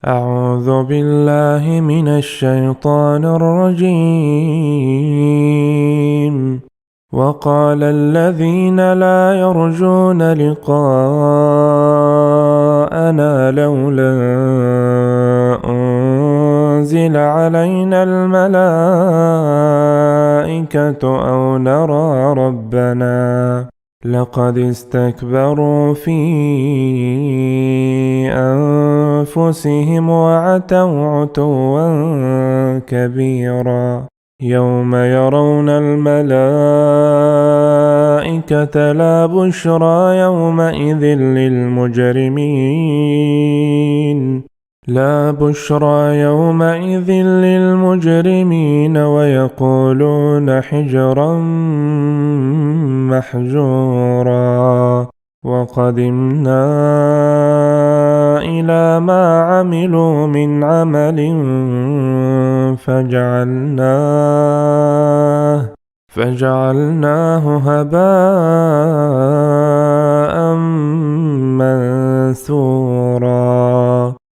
أعوذ بالله من الشيطان الرجيم. وقال الذين لا يرجون لقاءنا لولا أنزل علينا الملائكة أو نرى ربنا لقد استكبروا في أنفسهم وعتوا عتوا كبيرا. يوم يرون الملائكة لا بشرى يومئذ للمجرمين ويقولون حجرا محجورا. وقدمنا إلى ما عملوا من عمل فجعلناه هباء منثورا.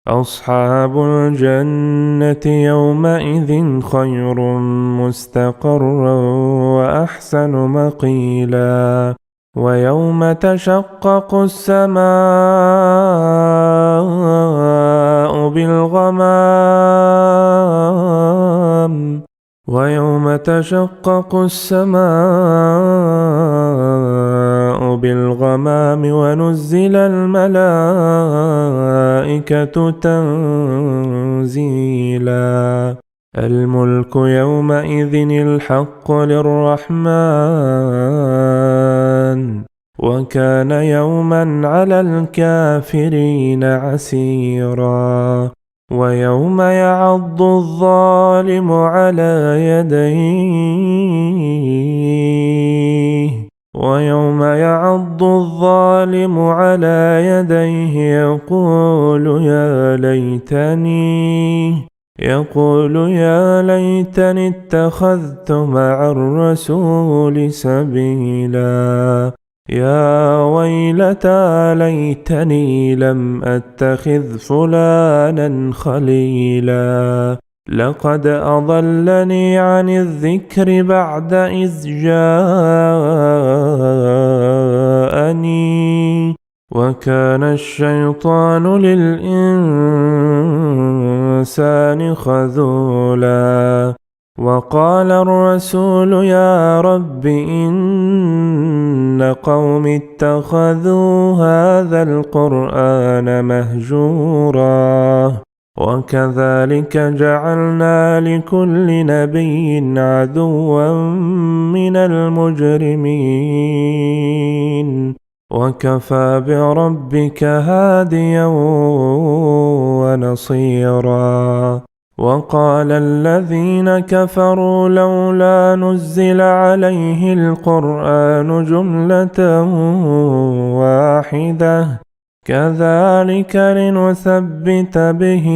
أصحاب الجنة يومئذ خير مستقرا وأحسن مقيلا. ويوم تشقق السماء بالغمام ونزل الملائكة تنزيلا. الملك يومئذ الحق للرحمن وكان يوما على الكافرين عسيرا. ويوم يعض الظالم على يديه يقول يا ليتني اتخذت مع الرسول سبيلا. يا ويلتى ليتني لم أتخذ فلانا خليلا. لقد أضلني عن الذكر بعد إذ جاءني وكان الشيطان للإنسان خذولا. وقال الرسول يا رب إن قوم اتخذوا هذا القرآن مهجورا. وكذلك جعلنا لكل نبي عدوا من المجرمين وكفى بربك هاديا ونصيرا. وقال الذين كفروا لولا نزل عليه القرآن جملة واحدة كذلك لنثبت به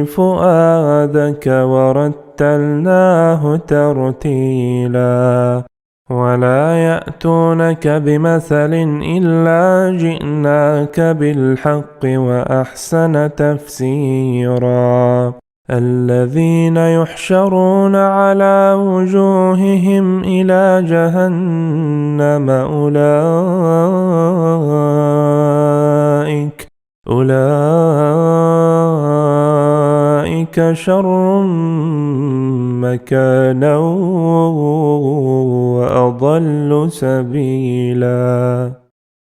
فؤادك ورتلناه ترتيلا. ولا يأتونك بمثل إلا جئناك بالحق وأحسن تفسيرا. الذين يحشرون على وجوههم إلى جهنم أولئك شر مكانا وأضل سبيلا.